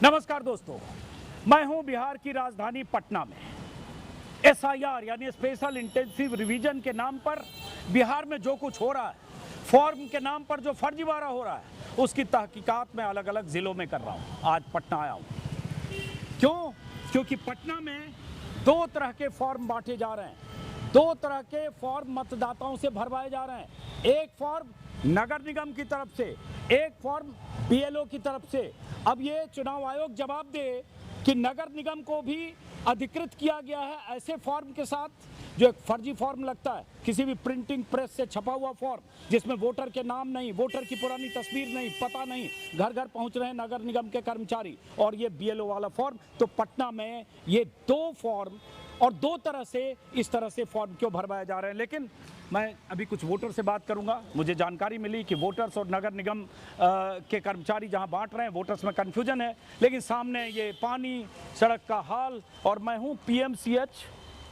नमस्कार दोस्तों, मैं हूं बिहार की राजधानी पटना में। एसआईआर यानी स्पेशल इंटेंसिव रिवीजन के नाम पर बिहार में जो कुछ हो रहा है, फॉर्म के नाम पर जो फर्जीवाड़ा हो रहा है, उसकी तहकीकात मैं अलग अलग जिलों में कर रहा हूं। आज पटना आया हूं। क्यों? क्योंकि पटना में दो तरह के फॉर्म बांटे जा रहे हैं। दो तरह के फॉर्म मतदाताओं से भरवाए जा रहे हैं। एक फॉर्म नगर निगम की तरफ से, एक फॉर्म बीएलओ की तरफ से। अब ये चुनाव आयोग जवाब दे कि नगर निगम को भी अधिकृत किया गया है ऐसे फॉर्म के साथ, जो एक फर्जी फॉर्म लगता है, किसी भी प्रिंटिंग प्रेस से छपा हुआ फॉर्म जिसमें वोटर के नाम नहीं, वोटर की पुरानी तस्वीर नहीं, पता नहीं, घर घर पहुंच रहे हैं नगर निगम के कर्मचारी, और ये बीएलओ वाला फॉर्म। तो पटना में ये दो फॉर्म और दो तरह से, इस तरह से फॉर्म क्यों भरवाए जा रहे हैं। लेकिन मैं अभी कुछ वोटर से बात करूंगा। मुझे जानकारी मिली कि वोटर्स और नगर निगम के कर्मचारी जहां बांट रहे हैं, वोटर्स में कन्फ्यूजन है, लेकिन सामने ये पानी, सड़क का हाल। और मैं हूं पीएमसीएच,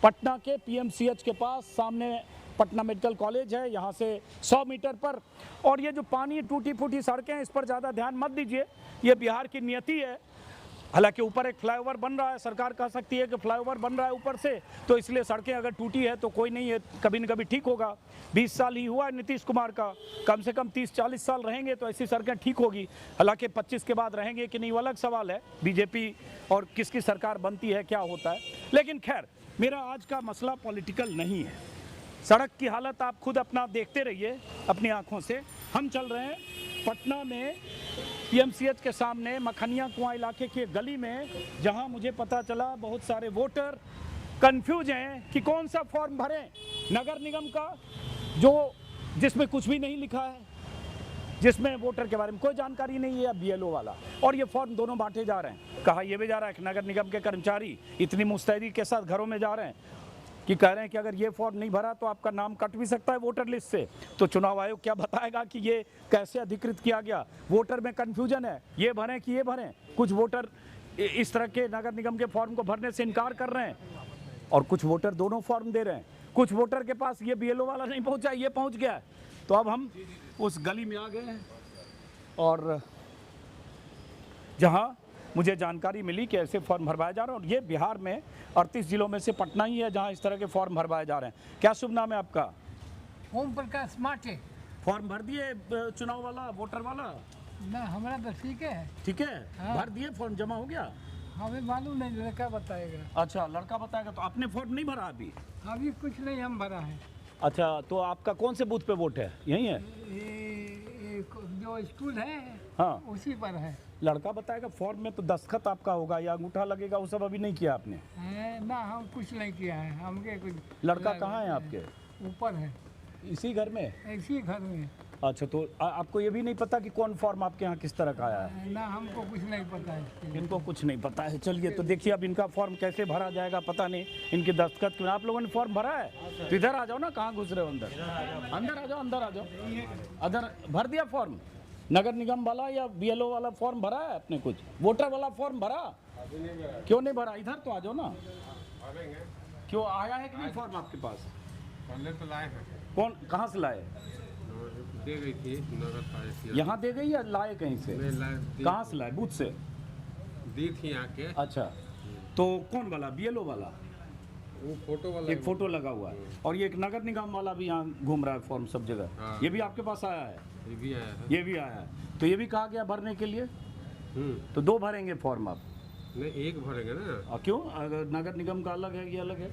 पटना के पीएमसीएच के पास। सामने पटना मेडिकल कॉलेज है, यहाँ से 100 मीटर पर। और ये जो पानी, टूटी फूटी सड़कें, इस पर ज़्यादा ध्यान मत दीजिए, ये बिहार की नियति है। हालांकि ऊपर एक फ्लाईओवर बन रहा है, सरकार कह सकती है कि फ्लाईओवर बन रहा है ऊपर से, तो इसलिए सड़कें अगर टूटी है तो कोई नहीं है, कभी न कभी ठीक होगा। 20 साल ही हुआ है नीतीश कुमार का, कम से कम 30-40 साल रहेंगे तो ऐसी सड़कें ठीक होगी। हालांकि 25 के बाद रहेंगे कि नहीं वो अलग सवाल है, बीजेपी और किसकी सरकार बनती है, क्या होता है। लेकिन खैर, मेरा आज का मसला पॉलिटिकल नहीं है। सड़क की हालत आप खुद अपना देखते रहिए अपनी आंखों से। हम चल रहे हैं पटना में पीएमसीएच के सामने मखनिया कुआं इलाके की गली में, जहां मुझे पता चला बहुत सारे वोटर कंफ्यूज हैं कि कौन सा फॉर्म भरें। नगर निगम का, जो जिसमें कुछ भी नहीं लिखा है, जिसमें वोटर के बारे में कोई जानकारी नहीं है, या बीएलओ वाला। और ये फॉर्म दोनों बांटे जा रहे हैं। कहा यह भी जा रहा है कि नगर निगम के कर्मचारी इतनी मुस्तैदी के साथ घरों में जा रहे हैं कि कह रहे हैं कि अगर ये फॉर्म नहीं भरा तो आपका नाम कट भी सकता है वोटर लिस्ट से। तो चुनाव आयोग क्या बताएगा कि ये कैसे अधिकृत किया गया। वोटर में कन्फ्यूजन है, ये भरें कि ये भरें। कुछ वोटर इस तरह के नगर निगम के फॉर्म को भरने से इनकार कर रहे हैं, और कुछ वोटर दोनों फॉर्म दे रहे हैं। कुछ वोटर के पास ये बीएलओ वाला नहीं पहुंचा, ये पहुंच गया है। तो अब हम उस गली में आ गए हैं, और जहाँ मुझे जानकारी मिली कि ऐसे फॉर्म भरवाए जा रहे हैं। और ये बिहार में 38 जिलों में से पटना ही है जहां इस तरह के फॉर्म भरवाए जा रहे हैं। क्या शुभ नाम है आपका? ओम प्रकाश माटे। फॉर्म भर दिए चुनाव वाला, वोटर वाला? ना, हमारा तो ठीक है। ठीक है, हाँ। भर दिए, फॉर्म जमा हो गया? हमें मालूम नहीं, लड़का बताएगा। अच्छा, लड़का बताएगा। तो आपने फॉर्म नहीं भरा अभी? अभी कुछ नहीं हम भरा है। अच्छा, तो आपका कौन से बूथ पे वोट है? यही है? ये जो स्कूल है, हाँ, उसी पर है। लड़का बताएगा। फॉर्म में तो दस्तखत आपका होगा या अंगूठा लगेगा, वो सब अभी नहीं किया आपने? ना, हम कुछ नहीं किया है। हमके कुछ। लड़का कहाँ है आपके? ऊपर है, इसी घर में? इसी घर में। अच्छा, तो आपको ये भी नहीं पता कि कौन फॉर्म आपके यहाँ किस तरह का आया है? ना, हमको कुछ नहीं पता है। इनको कुछ नहीं पता है। चलिए, तो देखिए अब इनका फॉर्म कैसे भरा जाएगा पता नहीं, इनके दस्तखत क्यों। आप लोगों ने फॉर्म भरा है? तो इधर आ जाओ ना, कहाँ घुस रहे हो अंदर? अंदर आ जाओ, अंदर आ जाओ। अंदर भर दिया फॉर्म? नगर निगम वाला या बीएलओ वाला फॉर्म भरा है आपने? कुछ वोटर वाला फॉर्म भरा? क्यों नहीं भरा? इधर तो आ जाओ ना। क्यों, आया है कि नहीं फॉर्म आपके पास? पहले तो लाए हैं। कौन, कहाँ से लाए? दे गई थी नगर पालिका। यहाँ दे गई या लाए कहीं से? मैं लाए, कहाँ से लाए? बूथ से दी थी यहाँ के। अच्छा, तो कौन वाला? बीएलओ वाला? वो फोटो वाला एक फोटो लगा हुआ है, और ये एक नगर निगम वाला भी यहाँ घूम रहा है फॉर्म सब जगह। हाँ। ये भी आपके पास आया है? ये भी आया है। ये भी आया है। तो ये भी कहा गया भरने के लिए? तो दो भरेंगे फॉर्म आप? नहीं, एक भरेंगे ना। और क्यों? अगर नगर निगम का अलग है, ये अलग है?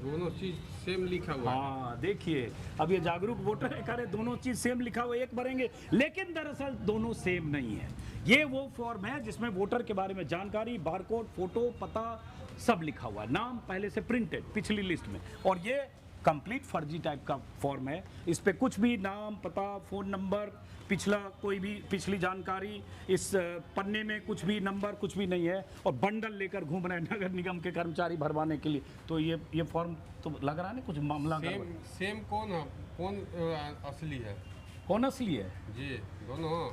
दोनों चीज सेम लिखा हुआ है। हाँ, देखिए अब ये जागरूक वोटर है, करे दोनों चीज सेम लिखा हुआ है, एक भरेंगे। लेकिन दरअसल दोनों सेम नहीं है। ये वो फॉर्म है जिसमें वोटर के बारे में जानकारी, बारकोड, फोटो, पता सब लिखा हुआ है, नाम पहले से प्रिंटेड पिछली लिस्ट में। और ये कंप्लीट फर्जी टाइप का फॉर्म है। इस पे कुछ भी नाम, पता, फ़ोन नंबर, पिछला कोई भी पिछली जानकारी, इस पन्ने में कुछ भी नंबर, कुछ भी नहीं है। और बंडल लेकर घूम रहे हैं नगर निगम के कर्मचारी भरवाने के लिए। तो ये फॉर्म तो लग रहा है ना कुछ मामला सेम सेम कौन है? कौन असली है? कौन असली है? जी, दोनों।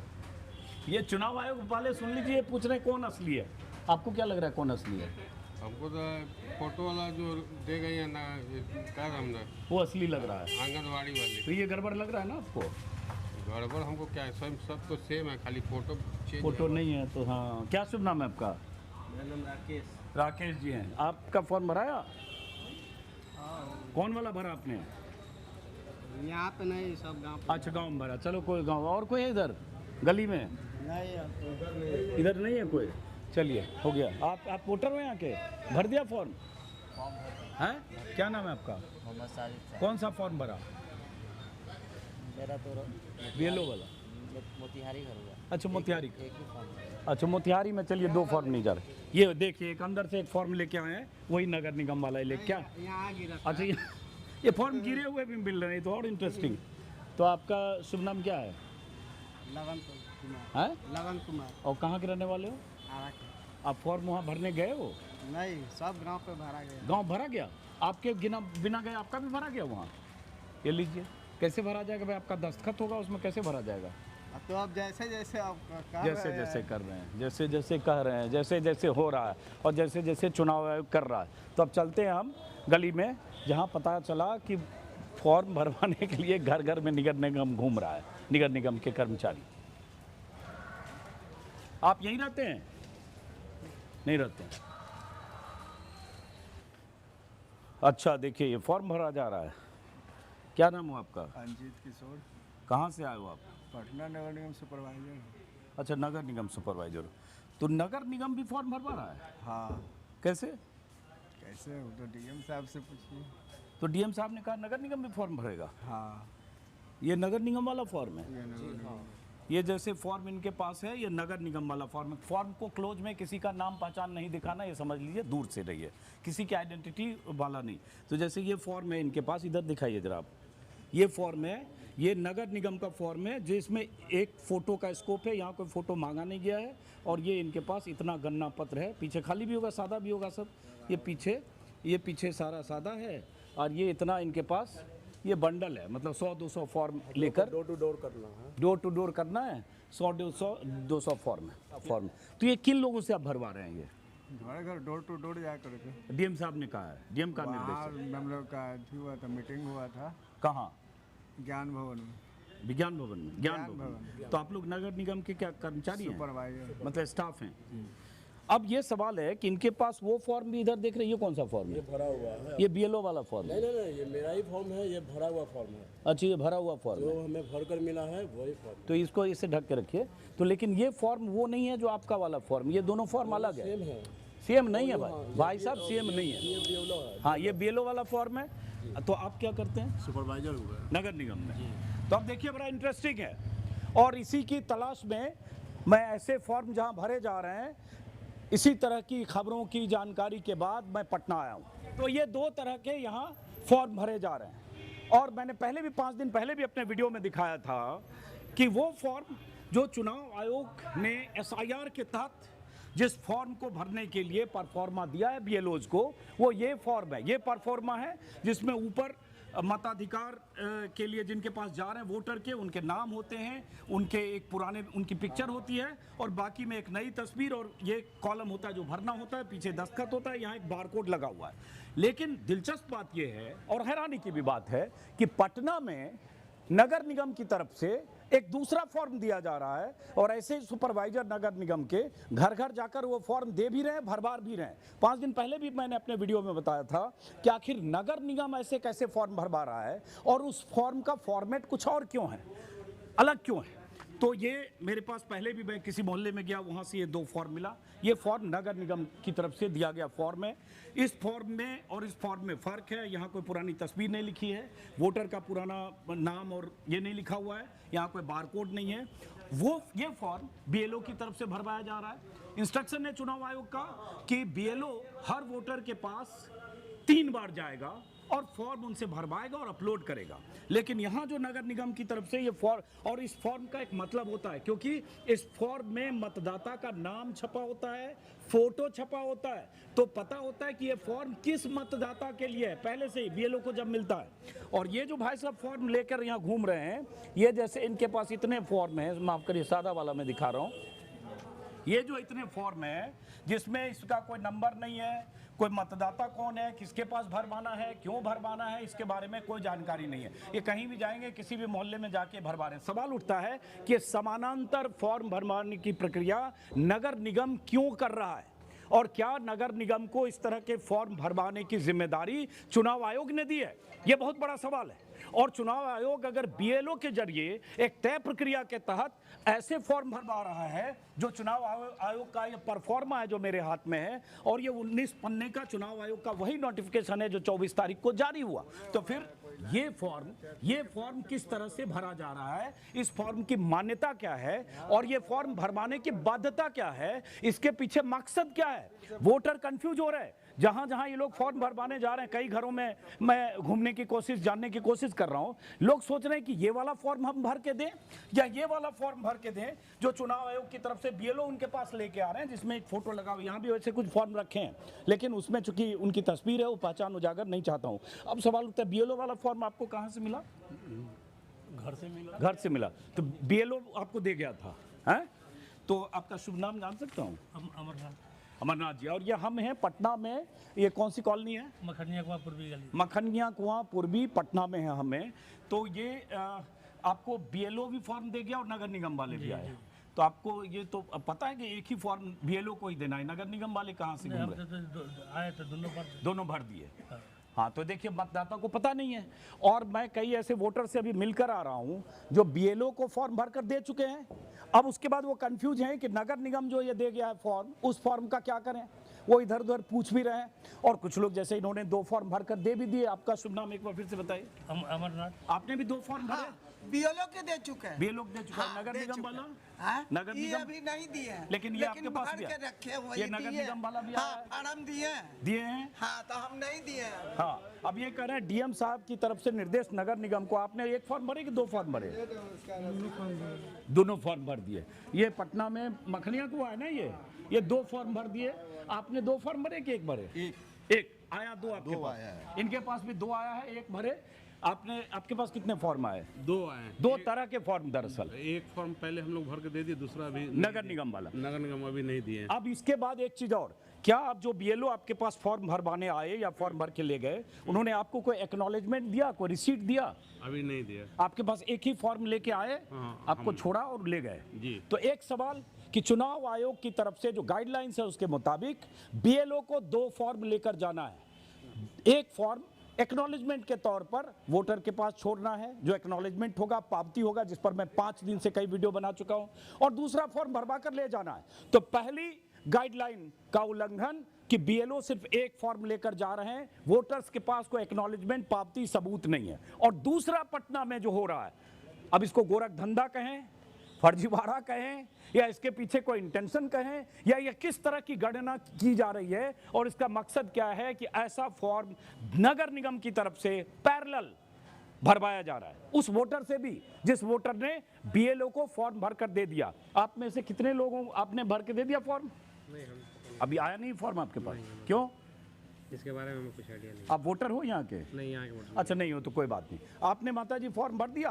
ये चुनाव आयोग वाले सुन लीजिए, पूछ रहे हैं कौन असली है। आपको क्या लग रहा है कौन असली है? हमको तो फोटो वाला जो दे गई है ना, क्या नाम है, वो असली लग रहा है। आंगनबाड़ी वाली। तो ये गड़बड़ लग रहा है ना आपको? गड़बड़ हमको क्या है, सब तो सेम है, खाली फोटो चेंज फोटो है। नहीं है तो हाँ। क्या शुभ नाम है आपका? मेरा नाम राकेश। राकेश जी हैं। आपका फॉर्म भराया? कौन वाला भरा आपने? यहाँ पे नहीं, सब गाँव पे। अच्छा गांव में भरा। चलो कोई गांव और कोई है इधर गली में? नहीं उधर नहीं। इधर नहीं है कोई। चलिए हो गया। आप वोटर हो यहाँ के? भर दिया फॉर्म? हैं? क्या नाम है आपका? मोहम्मद साजिद कौन सा फॉर्म भरा? मेरा तो बीएलओ वाला? मोतिहारी घर हुआ। अच्छा मोतिहारी। एक ही फॉर्म है। अच्छा मोतिहारी में। चलिए 2 फॉर्म नहीं जा रहे। ये देखिए एक अंदर से एक फॉर्म लेके आए हैं, वही नगर निगम वाला ही ले क्या? यहाँ गिरा। अच्छा ये फॉर्म गिरे हुए भी मिल रहे हैं तो और इंटरेस्टिंग। तो आपका शुभ नाम क्या है? लगन कुमार। हैं? लगन कुमार। और कहाँ के रहने वाले हो? आरा के। आप फॉर्म वहाँ भरने गए हो? नहीं, सब गांव पे भरा गया। गांव भरा गया? आपके बिना गए आपका भी भरा गया वहाँ? ये लीजिए। कैसे भरा जाएगा भाई? आपका दस्तखत होगा उसमें, कैसे भरा जाएगा? अब तो अब जैसे जैसे आप कर जैसे रहे हैं। जैसे कर रहे हैं, जैसे जैसे कह रहे हैं, जैसे जैसे हो रहा है और जैसे जैसे चुनाव आयोग कर रहा है। तो अब चलते हैं हम गली में, जहाँ पता चला कि फॉर्म भरवाने के लिए घर घर में नगर निगम घूम रहा है, नगर निगम के कर्मचारी। आप यहीं रहते हैं? नहीं रहते हैं। अच्छा देखिए ये फॉर्म भरा जा रहा है। क्या नाम हो आपका? अंजित किशोर, कहाँ से आए हो आप? पटना नगर निगम सुपरवाइजर। अच्छा नगर निगम सुपरवाइजर। तो नगर निगम भी फॉर्म भरवा रहा है? हाँ, कैसे? कैसे हो तो डीएम साहब से पूछिए। तो डीएम साहब ने कहा नगर निगम भी फॉर्म भरेगा। हाँ, ये नगर निगम वाला फॉर्म है। ये नगर निगम। ये जैसे फॉर्म इनके पास है, ये नगर निगम वाला फॉर्म है। फॉर्म को क्लोज में किसी का नाम पहचान नहीं दिखाना, ये समझ लीजिए दूर से रहिए, किसी की आइडेंटिटी वाला नहीं। तो जैसे ये फॉर्म है इनके पास, इधर दिखाइए जरा आप। ये फॉर्म है, ये नगर निगम का फॉर्म है जिसमें एक फ़ोटो का स्कोप है। यहाँ कोई फ़ोटो मांगा नहीं गया है। और ये इनके पास इतना गणना पत्र है। पीछे खाली भी होगा, सादा भी होगा सब। ये पीछे सारा सादा है। और ये इतना इनके पास ये बंडल है, मतलब 100-200 फॉर्म लेकर डोर टू डोर करना है। डोर टू डोर करना है। 100-200 फॉर्म है। तो ये किन लोगों से आप भरवा रहे हैं? ये घर घर डोर टू डोर जा करके। डीएम साहब ने कहा है, डीएम का निर्देश बाहर है। हम लोग का अथी हुआ था, मीटिंग हुआ था कहाँ? ज्ञान भवन में। विज्ञान भवन में? ज्ञान ज्ञान भवन। तो आप लोग नगर निगम के क्या कर्मचारी हैं? सुपरवाइजर। मतलब स्टाफ हैं। अब ये सवाल है कि इनके पास वो फॉर्म भी इधर देख रहे हैं, ये कौन सा फॉर्म है? भरा हुआ है। ये बीएलओ वाला फॉर्म है? नहीं, ये मेरा ही फॉर्म है, ये भरा हुआ फॉर्म है। अच्छा ये भरा हुआ फॉर्म जो है। हमें भर कर मिला है वही फॉर्म तो इसको इससे ढक के रखिए। तो लेकिन ये फॉर्म वो नहीं है जो आपका वाला फॉर्म, ये दोनों फॉर्म अलग है। सेम है। सेम नहीं है भाई साहब, सेम नहीं है। ये बीएलओ है, हाँ ये बीएलओ वाला फॉर्म है। तो आप क्या करते हैं? सुपरवाइजर हुआ है। नगर निगम में। तो अब देखिए बड़ा इंटरेस्टिंग है। और इसी की तलाश में मैं ऐसे फॉर्म जहां भरे जा रहे हैं, इसी तरह की खबरों की जानकारी के बाद मैं पटना आया हूं। तो ये 2 तरह के यहाँ फॉर्म भरे जा रहे हैं। और मैंने पहले भी 5 दिन पहले भी अपने वीडियो में दिखाया था कि वो फॉर्म जो चुनाव आयोग ने एसआईआर के तहत जिस फॉर्म को भरने के लिए परफॉर्मा दिया है बीएलओज को, वो ये फॉर्म है। ये परफॉर्मा है जिसमें ऊपर मताधिकार के लिए जिनके पास जा रहे हैं वोटर के, उनके नाम होते हैं, उनके एक पुराने उनकी पिक्चर होती है और बाकी में एक नई तस्वीर और ये कॉलम होता है जो भरना होता है, पीछे दस्तखत होता है, यहाँ एक बारकोड लगा हुआ है। लेकिन दिलचस्प बात ये है और हैरानी की भी बात है कि पटना में नगर निगम की तरफ से एक दूसरा फॉर्म दिया जा रहा है और ऐसे सुपरवाइजर नगर निगम के घर घर जाकर वो फॉर्म दे भी रहे हैं, भरवा भी रहे हैं। 5 दिन पहले भी मैंने अपने वीडियो में बताया था कि आखिर नगर निगम ऐसे कैसे फॉर्म भरवा रहा है और उस फॉर्म का फॉर्मेट कुछ और क्यों है, अलग क्यों है। तो ये मेरे पास पहले भी मैं किसी मोहल्ले में गया, वहाँ से ये 2 फॉर्म मिला। ये फॉर्म नगर निगम की तरफ से दिया गया फॉर्म है। इस फॉर्म में और इस फॉर्म में फ़र्क है, यहाँ कोई पुरानी तस्वीर नहीं लिखी है, वोटर का पुराना नाम और ये नहीं लिखा हुआ है, यहाँ कोई बारकोड नहीं है। ये फॉर्म बीएलओ की तरफ से भरवाया जा रहा है। इंस्ट्रक्शन है चुनाव आयोग का कि बीएलओ हर वोटर के पास 3 बार जाएगा और फॉर्म उनसे भरवाएगा और अपलोड करेगा। लेकिन यहाँ जो नगर निगम की तरफ से ये फॉर्म, और इस फॉर्म का एक मतलब होता है क्योंकि इस फॉर्म में मतदाता का नाम छपा होता है, फोटो छपा होता है, तो पता होता है कि ये फॉर्म किस मतदाता के लिए है पहले से ही बीएलओ को जब मिलता है। और ये जो भाई साहब फॉर्म लेकर यहाँ घूम रहे हैं, ये जैसे इनके पास इतने फॉर्म हैं, माफ करिए सादा वाला मैं दिखा रहा हूँ, ये जो इतने फॉर्म है जिसमें इसका कोई नंबर नहीं है, कोई मतदाता कौन है, किसके पास भरवाना है, क्यों भरवाना है, इसके बारे में कोई जानकारी नहीं है। ये कहीं भी जाएंगे, किसी भी मोहल्ले में जाके भरवा रहे हैं। सवाल उठता है कि समानांतर फॉर्म भरवाने की प्रक्रिया नगर निगम क्यों कर रहा है, और क्या नगर निगम को इस तरह के फॉर्म भरवाने की जिम्मेदारी चुनाव आयोग ने दी है? यह बहुत बड़ा सवाल है। और चुनाव आयोग अगर बीएलओ के जरिए एक तय प्रक्रिया के तहत ऐसे फॉर्म भरवा रहा है, जो चुनाव आयोग का ये परफॉर्मा है जो मेरे हाथ में है, और ये 19 पन्ने का चुनाव आयोग का वही नोटिफिकेशन है जो 24 तारीख को जारी हुआ, तो फिर ये फॉर्म किस तरह से भरा जा रहा है, इस फॉर्म की मान्यता क्या है, और ये फॉर्म भरवाने की बाध्यता क्या है, इसके पीछे मकसद क्या है? वोटर कंफ्यूज हो रहे हैं। जहां जहां ये लोग फॉर्म भरवाने जा रहे हैं, कई घरों में मैं घूमने की कोशिश, जानने की कोशिश कर रहा हूं, लोग सोच रहे हैं कि ये वाला फॉर्म हम भर के दें या ये वाला फॉर्म भर के दें जो चुनाव आयोग की तरफ से बीएलओ उनके पास लेके आ रहे हैं, जिसमें एक फोटो लगा हुआ। यहाँ भी वैसे कुछ फॉर्म रखे हैं, लेकिन उसमें चूंकि उनकी तस्वीर है, वो पहचान उजागर नहीं चाहता हूँ। अब सवाल उठता है, बीएलओ वाला फॉर्म आपको कहाँ से मिला? घर से मिला। तो बीएलओ आपको दे गया था, है? तो आपका शुभ नाम जान सकता हूँ? अमरनाथ जी। और ये हम हैं पटना में, ये कौन सी कॉलोनी है? मखनिया कुआं पूर्वी गली। मखनिया कुआं पूर्वी, पटना में है हमें। तो ये आपको बीएलओ भी फॉर्म दे गया और नगर निगम वाले भी आए, तो आपको ये तो पता है कि एक ही फॉर्म बीएलओ को ही देना है, नगर निगम वाले कहाँ से घूम रहे? आए थे दोनों भर दिए। हाँ, तो देखिए मतदाता को पता नहीं है। और मैं कई ऐसे वोटर से अभी मिलकर आ रहा हूँ जो बीएलओ को फॉर्म भरकर दे चुके हैं, अब उसके बाद वो कंफ्यूज हैं कि नगर निगम जो ये दे गया है फॉर्म, उस फॉर्म का क्या करें। वो इधर उधर पूछ भी रहे हैं, और कुछ लोग जैसे इन्होंने 2 फॉर्म भरकर दे भी दिए। आपका शुभ नाम एक बार फिर से बताइए। अमरनाथ। आपने भी 2 फॉर्म भरे? बीएलओ के दे चुके हैं। बीएलओ दे चुका है। हाँ, नगर दे निगम चुके वाला? हाँ? नगर ये निगम अभी नहीं दिए हैं, लेकिन ये आपके पास भर भी के है। रखे हुए ये नगर दिए। निगम वाला भी हाँ, आया है? फार्म दिए हैं। हाँ, तो हम नहीं दिए हैं। हाँ, अब ये कह रहे हैं डीएम साहब की तरफ से निर्देश नगर निगम को। आपने 1 फॉर्म भरे कि 2 फॉर्म भरे? दोनों फॉर्म भर दिए। ये पटना में मखनिया कुआं है ना, ये 2 फॉर्म भर दिए। आपने 2 फॉर्म भरे कि 1 भरे? एक आया, 2 आपके पास? इनके पास भी 2 आया है, 1 भरे। आपके पास कितने फॉर्म आए? 2 आए। 2 तरह के फॉर्म दरअसल। एक फॉर्म पहले हम लोग भर के दे दिए, दूसरा अभी नगर निगम वाला। नगर निगम अभी नहीं दिए। अब इसके बाद एक चीज और, क्या आप जो बीएलओ आपके पास फॉर्म भरवाने आए या फॉर्म भर के ले गए, उन्होंने आपको कोई एक्नॉलेजमेंट दिया, कोई रिसीट दिया? अभी नहीं दिया। आपके पास एक ही फॉर्म लेके आए, हाँ, आपको छोड़ा और ले गए जी। तो एक सवाल कि चुनाव आयोग की तरफ से जो गाइडलाइंस है उसके मुताबिक बीएलओ को 2 फॉर्म लेकर जाना है। एक फॉर्म एक्नॉलेजमेंट के तौर पर वोटर के पास छोड़ना है, जो एक्नॉलेजमेंट होगा, पावती होगा, जिस पर मैं 5 दिन से कई वीडियो बना चुका हूं, और दूसरा फॉर्म भरवा कर ले जाना है। तो पहली गाइडलाइन का उल्लंघन कि बीएलओ सिर्फ एक फॉर्म लेकर जा रहे हैं, वोटर्स के पास कोई एक्नॉलेजमेंट, पावती, सबूत नहीं है। और दूसरा पटना में जो हो रहा है, अब इसको गोरख धंधा कहें, फर्जीवाड़ा कहें, या इसके पीछे कोई इंटेंशन कहें, या ये किस तरह की गणना की जा रही है, और इसका मकसद क्या है कि ऐसा फॉर्म नगर निगम की तरफ से पैरेलल भरवाया जा रहा है उस वोटर से भी, जिस वोटर ने बीएलओ को फॉर्म भरकर दे दिया। आप में से कितने लोगों आपने भर के दे दिया फॉर्म? अभी आया नहीं फॉर्म आपके पास, क्यों? इसके बारे में हमें कुछ आइडिया नहीं। आप वोटर हो यहाँ के? नहीं, यहाँ के वोटर। अच्छा, नहीं हो तो कोई बात नहीं। आपने माता जी फॉर्म भर दिया?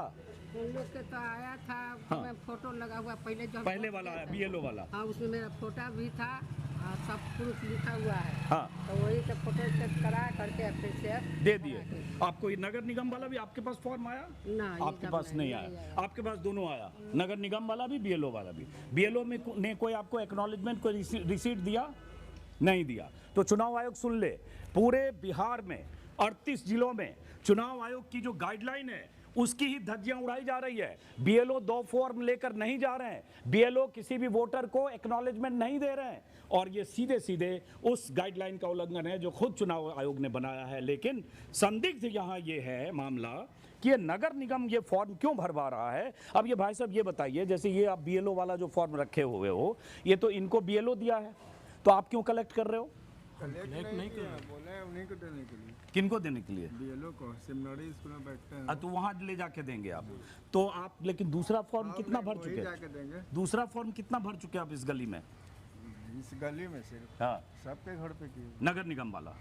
उन लोग के तो आया था। हाँ। मैं फोटो लगा हुआ पहले वाला आया, बीएलओ वाला। हाँ, उसमें मेरा फोटो भी था और सब प्रूफ लिखा हुआ है। हाँ, तो वही तो फोटो स्टेट करा करके फिर से दे दिए। आपको ये नगर निगम वाला भी आपके पास फॉर्म आया? ना, ये आपके सब पास नहीं आया। आपके पास दोनों आया, नगर निगम वाला भी, बीएलओ वाला भी। बीएलओ में ने कोई आपको एक्नॉलेजमेंट, कोई रिसीट दिया? नहीं दिया। तो चुनाव आयोग सुन ले, पूरे बिहार में 38 जिलों में चुनाव आयोग की जो गाइडलाइन है उसकी ही धज्जियां उड़ाई जा रही है। बीएलओ 2 फॉर्म लेकर नहीं जा रहे हैं, बीएलओ किसी भी वोटर को एक्नॉलेजमेंट नहीं दे रहे हैं, और ये सीधे सीधे उस गाइडलाइन का उल्लंघन है जो खुद चुनाव आयोग ने बनाया है। लेकिन संदिग्ध यहाँ ये है मामला कि ये नगर निगम ये फॉर्म क्यों भरवा रहा है। अब ये भाई साहब ये बताइए, जैसे ये आप बीएलओ वाला जो फॉर्म रखे हुए हो, ये तो इनको बीएलओ दिया है, तो आप क्यों कलेक्ट कर रहे हो? नहीं किया, बोला है उन्हीं को देने के लिए। किनको देने के लिए? बीएलओ को। सिमनौरी स्कूल में बैठते हैं। तो वहाँ ले जाके देंगे आप। तो आप लेकिन दूसरा फॉर्म कितना भर चुके जाके हैं? देंगे दूसरा फॉर्म कितना भर चुके हैं आप इस गली में? इस गली में सिर्फ। हाँ, सबके घर पे किए। नगर निगम वाला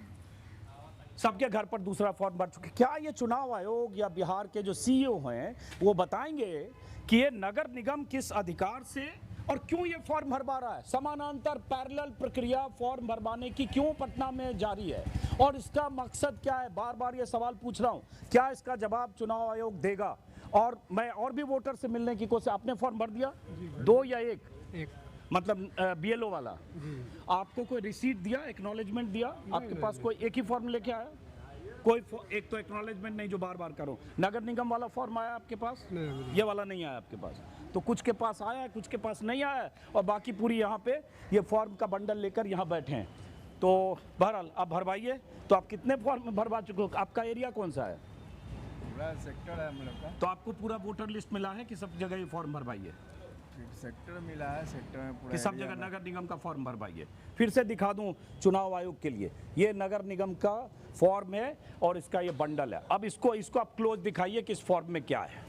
सबके घर पर दूसरा फॉर्म भर चुके। क्या ये चुनाव आयोग या बिहार के जो सीईओ हैं वो बताएंगे कि ये नगर निगम किस अधिकार से और क्यों ये फॉर्म भरवा रहा है? समानांतर पैरेलल प्रक्रिया फॉर्म भरवाने की क्यों पटना में जारी है और इसका मकसद क्या है? बार बार ये सवाल पूछ रहा हूँ, क्या इसका जवाब चुनाव आयोग देगा? और मैं और भी वोटर से मिलने की कोशिश। आपने फॉर्म भर दिया? 2 या 1? एक मतलब BLO वाला। आपको कोई रिसीट दिया, एक्नॉलेजमेंट दिया? आपके पास कोई एक ही फॉर्म लेके आया? कोई एक तो एक्नॉलेजमेंट नहीं जो बार बार करो। नगर निगम वाला फॉर्म आया आपके पास? ये वाला नहीं आया आपके पास। तो कुछ के पास आया है, कुछ के पास नहीं आया है, और बाकी पूरी यहाँ पे ये फॉर्म का बंडल लेकर यहाँ बैठे हैं। तो बहरहाल आप भरवाइए। तो आप कितने फॉर्म भरवा चुके हो? आपका एरिया कौन सा है? पूरा सेक्टर है हम लोग का। तो आपको पूरा वोटर लिस्ट मिला है कि सब जगह ये फॉर्म भरवाइए? सेक्टर मिला है, सेक्टर में पूरा कि सब area जगह में। नगर निगम का फॉर्म भरवाइए। फिर से दिखा दूं चुनाव आयोग के लिए, ये नगर निगम का फॉर्म है और इसका ये बंडल है। अब इसको आप क्लोज दिखाइए कि इस फॉर्म में क्या है।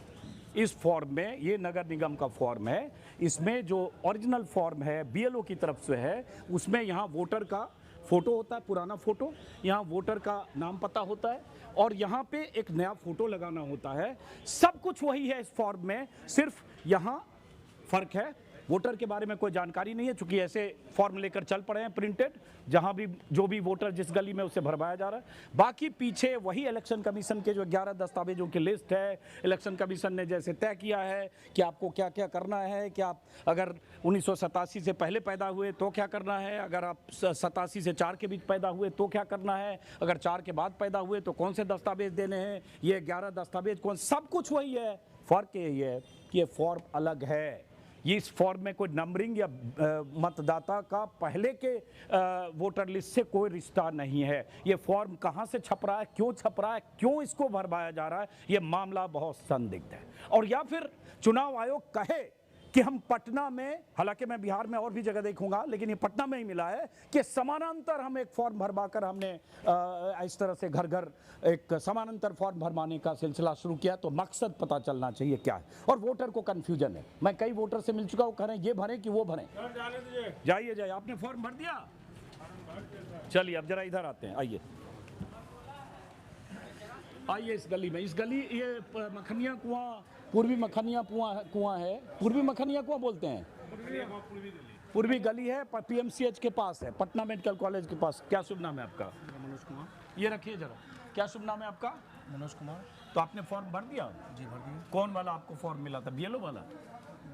इस फॉर्म में, ये नगर निगम का फॉर्म है, इसमें जो ओरिजिनल फॉर्म है BLO की तरफ से है, उसमें यहाँ वोटर का फोटो होता है, पुराना फोटो, यहाँ वोटर का नाम पता होता है और यहाँ पे एक नया फोटो लगाना होता है। सब कुछ वही है इस फॉर्म में, सिर्फ यहाँ फर्क है, वोटर के बारे में कोई जानकारी नहीं है, चूंकि ऐसे फॉर्म लेकर चल पड़े हैं प्रिंटेड, जहां भी जो भी वोटर जिस गली में उसे भरवाया जा रहा है। बाकी पीछे वही इलेक्शन कमीशन के जो 11 दस्तावेजों की लिस्ट है, इलेक्शन कमीशन ने जैसे तय किया है कि आपको क्या क्या करना है, कि आप अगर 1987 से पहले पैदा हुए तो क्या करना है, अगर आप 87 से 4 के बीच पैदा हुए तो क्या करना है, अगर 4 के बाद पैदा हुए तो कौन से दस्तावेज देने हैं, ये 11 दस्तावेज कौन, सब कुछ वही है। फर्क यही है कि ये फॉर्म अलग है। ये इस फॉर्म में कोई नंबरिंग या मतदाता का पहले के वोटर लिस्ट से कोई रिश्ता नहीं है। ये फॉर्म कहाँ से छप रहा है, क्यों छप रहा है, क्यों इसको भरवाया जा रहा है, ये मामला बहुत संदिग्ध है। और या फिर चुनाव आयोग कहे कि हम पटना में, हालांकि मैं बिहार में और भी जगह देखूंगा, लेकिन ये पटना में ही मिला है कि समानांतर हम एक फॉर्म भरवाकर हमने इस तरह से घर घर एक समानांतर फॉर्म भरवाने का सिलसिला शुरू किया। तो मकसद पता चलना चाहिए क्या है। और वोटर को कंफ्यूजन है। मैं कई वोटर से मिल चुका हूँ, कह रहे हैं ये भरें कि वो भरें। जाइए, आपने फॉर्म भर दिया? चलिए अब जरा इधर आते हैं, आइए इस गली में। इस गली, ये मखनिया कुआं, पूर्वी मखनिया कुआं है। पूर्वी मखनिया कुआं बोलते हैं, पूर्वी गली है, PMCH के पास है, पटना मेडिकल कॉलेज के पास। क्या शुभ नाम है आपका? मनोज कुमार। ये रखिए जरा, क्या शुभ नाम है आपका? मनोज कुमार। तो आपने फॉर्म भर दिया? जी भर दिए। कौन वाला आपको फॉर्म मिला था? BLO वाला?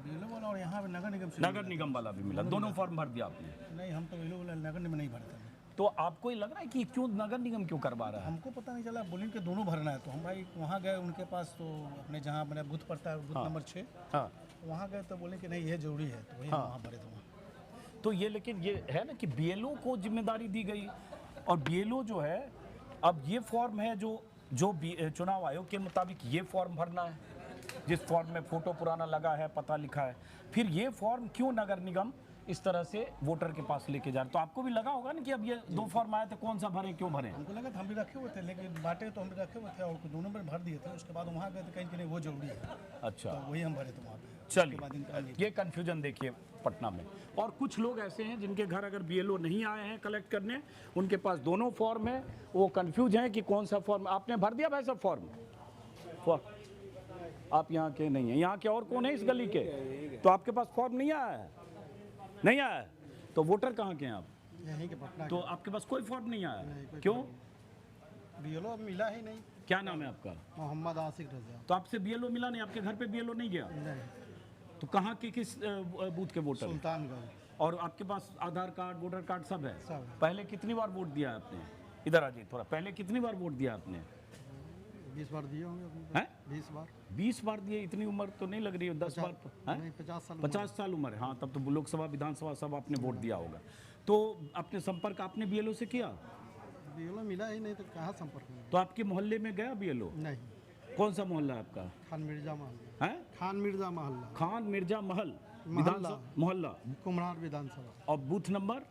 BLO वाला और यहाँ पे नगर निगम से। नगर निगम वाला भी मिला? दोनों फॉर्म भर दिया आपने? नहीं, हम तो BLO वाला नगर निगम नहीं भरते। तो आपको ये लग रहा है कि क्यों नगर निगम क्यों करवा रहा है? हमको पता नहीं चला, बोलें कि दोनों भरना है। तो हम भाई वहाँ गए उनके पास, तो अपने जहाँ मेरा बूथ पड़ता है, बूथ नंबर 6, हाँ, वहाँ गए तो बोले कि नहीं ये जरूरी है, तो वही हम वहाँ भरे थे वहाँ। तो ये, लेकिन ये है ना कि BLO को जिम्मेदारी दी गई, और BLO जो है, अब ये फॉर्म है जो चुनाव आयोग के मुताबिक ये फॉर्म भरना है, जिस फॉर्म में फोटो पुराना लगा है, पता लिखा है। फिर ये फॉर्म क्यों नगर निगम इस तरह से वोटर के पास लेके जा रहे? तो आपको भी लगा होगा ना कि अब ये 2 फॉर्म आए थे, कौन सा भरें, क्यों भरें? हमको लगा था हम भी रखे हुए थे, लेकिन बांटे तो हम भी रखे हुए थे और दोनों में भर दिए थे। उसके बाद वहाँ गए तो कहीं कि नहीं वो जरूरी है, अच्छा, तो वही हम भरे थे वहाँ पे। चलिए, ये कंफ्यूजन देखिए पटना में। और कुछ लोग ऐसे हैं जिनके घर अगर BLO नहीं आए हैं कलेक्ट करने, उनके पास दोनों फॉर्म है, वो कंफ्यूज हैं कि कौन सा फॉर्म। आपने भर दिया भाई सब फॉर्म? आप यहाँ के नहीं हैं, यहाँ के और कौन है इस गली के? तो आपके पास फॉर्म नहीं आया है? नहीं आया है? तो वोटर कहाँ के हैं आप? यहीं के पटना। तो आपके पास कोई फॉर्म नहीं आया? क्यों? BLO मिला ही नहीं। क्या नाम है आपका? मोहम्मद आसिक रजा। तो आपसे BLO मिला नहीं, आपके घर पे BLO नहीं गया? नहीं। तो कहाँ के किस बूथ के वोटर हैं? सुल्तानगंज। और आपके पास आधार कार्ड, वोटर कार्ड सब है? सब। पहले कितनी बार वोट दिया आपने? इधर आ जाइए थोड़ा, पहले कितनी बार वोट दिया आपने? 20 बार दिए होंगे अपने। हैं? 20 बार। 20 बार दिए? इतनी उम्र तो नहीं लग रही है, 10 बार हैं? नहीं, 50 साल। 50 साल उम्र है। हाँ, तब तो लोकसभा, विधानसभा सब आपने वोट दिया होगा। तो अपने संपर्क आपने BLO से किया? BLO मिला ही नहीं तो कहाँ संपर्क में? तो आपके मोहल्ले में गया BLO? नहीं। कौन सा मोहल्ला है आपका? खान मिर्जा मोहल्ला। है? खान मिर्जा मोहल्ला। खान मिर्जा महल मोहल्ला। मोहल्ला। कुम्हरार विधानसभा। और बूथ नंबर?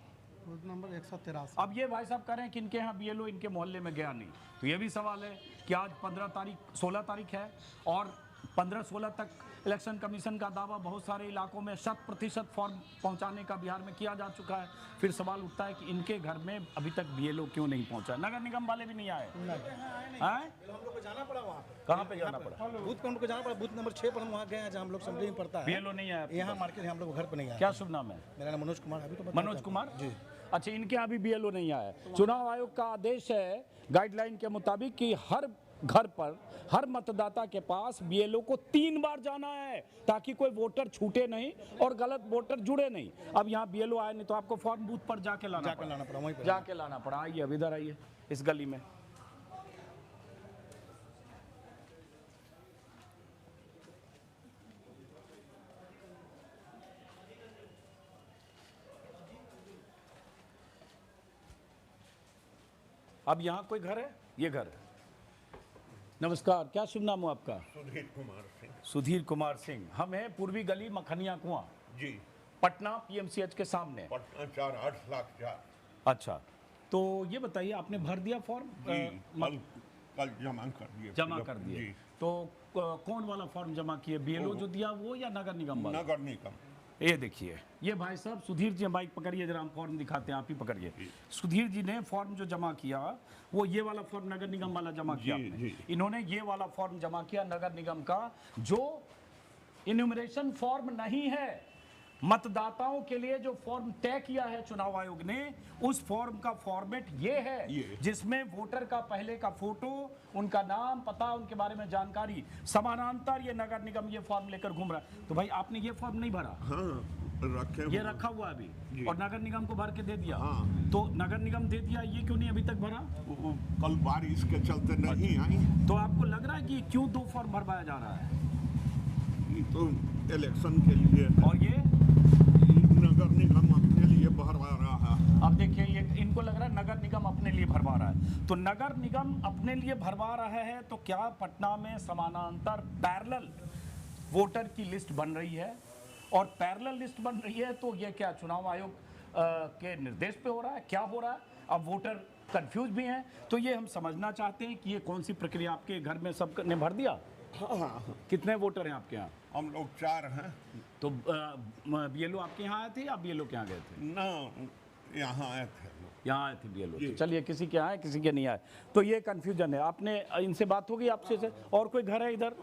Booth number 183। अब ये भाई साहब कह रहे हैं कि इनके यहाँ BLO इनके मोहल्ले में गया नहीं, तो ये भी सवाल है कि आज 16 तारीख है और 15-16 तक इलेक्शन कमीशन का दावा बहुत सारे इलाकों में 100% फॉर्म पहुंचाने का बिहार में किया जा चुका है। फिर सवाल उठता है कि इनके घर में अभी तक बीएलओ क्यों नहीं पहुंचा? नगर निगम वाले भी नहीं आए हैं? हम लोग को जाना पड़ा वहाँ पे। कहाँ पे जाना पड़ा? बूथ पे हम लोग को जाना पड़ा, बूथ नंबर 6 पर हम वहाँ गए हैं जहाँ हम लोग असेंबली में पड़ता है। बीएलओ नहीं आया आपके यहाँ पास? मार्केट हम लोग घर पे नहीं आया। क्या शुभ नाम है? मेरा नाम मनोज कुमार, अभी तो बताया मनोज था। कुमार जी। अच्छा, इनके यहाँ भी बीएलओ नहीं आया है। चुनाव आयोग का आदेश है गाइडलाइन के मुताबिक कि हर घर पर हर मतदाता के पास बीएलओ को 3 बार जाना है ताकि कोई वोटर छूटे नहीं और गलत वोटर जुड़े नहीं। अब यहाँ बीएलओ आए नहीं तो आपको फॉर्म बूथ पर जाके लाना पड़ा, वहीं पे जाके लाना पड़ा। आइए अब इधर आइए इस गली में। अब यहाँ कोई घर है? ये घर है। नमस्कार, क्या शुभ नाम हो आपका? सुधीर कुमार सिंह। सुधीर कुमार सिंह। हम हैं पूर्वी गली मखनिया कुआं, जी, पटना पीएमसीएच के सामने। पटना 4-8 लाख 4। अच्छा, तो ये बताइए आपने भर दिया फॉर्म? कल जमा कर दिए। जमा कर दिए। जी। तो कौन वाला फॉर्म जमा किए? बीएलओ जो दिया वो या नगर निगम वाला? नगर निगम। ये देखिए, ये भाई साहब सुधीर जी, बाइक पकड़िए जरा, हम फॉर्म दिखाते हैं, आप ही पकड़िए। सुधीर जी ने फॉर्म जो जमा किया वो ये वाला फॉर्म नगर निगम वाला जमा किया जी, आपने। जी। इन्होंने ये वाला फॉर्म जमा किया नगर निगम का, जो इन्यूमरेशन फॉर्म नहीं है। मतदाताओं के लिए जो फॉर्म तय किया है चुनाव आयोग ने, उस फॉर्म का फॉर्मेट ये है जिसमें वोटर का पहले का फोटो, उनका नाम, पता, उनके बारे में जानकारी समानांतर ये नगर निगम ये फॉर्म लेकर घूम रहा है। तो भाई आपने ये फॉर्म नहीं भरा? हाँ, रखे ये रखा हुआ अभी जी। और नगर निगम को भर के दे दिया। हाँ। तो नगर निगम दे दिया, ये क्यों नहीं अभी तक भरा? वो कल बारिश के चलते नहीं आई। तो आपको लग रहा है कि क्यों 2 फॉर्म भरवाया जा रहा है? ये तो इलेक्शन के लिए है। और ये नगर निगम अपने लिए भरवा रहा है। अब देखिए, ये इनको लग रहा है नगर निगम अपने लिए भरवा रहा है। तो नगर निगम अपने लिए भरवा रहा है तो क्या पटना में समानांतर पैरेलल वोटर की लिस्ट बन रही है? और पैरेलल लिस्ट बन रही है तो ये क्या चुनाव आयोग के निर्देश पे हो रहा है? क्या हो रहा है? अब वोटर कंफ्यूज भी हैं। तो ये हम समझना चाहते हैं कि ये कौन सी प्रक्रिया आपके घर में सबने भर दिया? हाँ, कितने वोटर हैं आपके यहाँ? हम लोग 4 हैं। तो बीएलओ आपके यहाँ आए थे या बीएलओ के यहाँ गए थे? ना, यहाँ आए थे लोग। यहाँ आए थे बीएलओ। जी। तो चलिए, किसी के आए किसी के नहीं आए, तो ये कंफ्यूजन है। आपने इनसे बात होगी आपसे से? और कोई घर है इधर?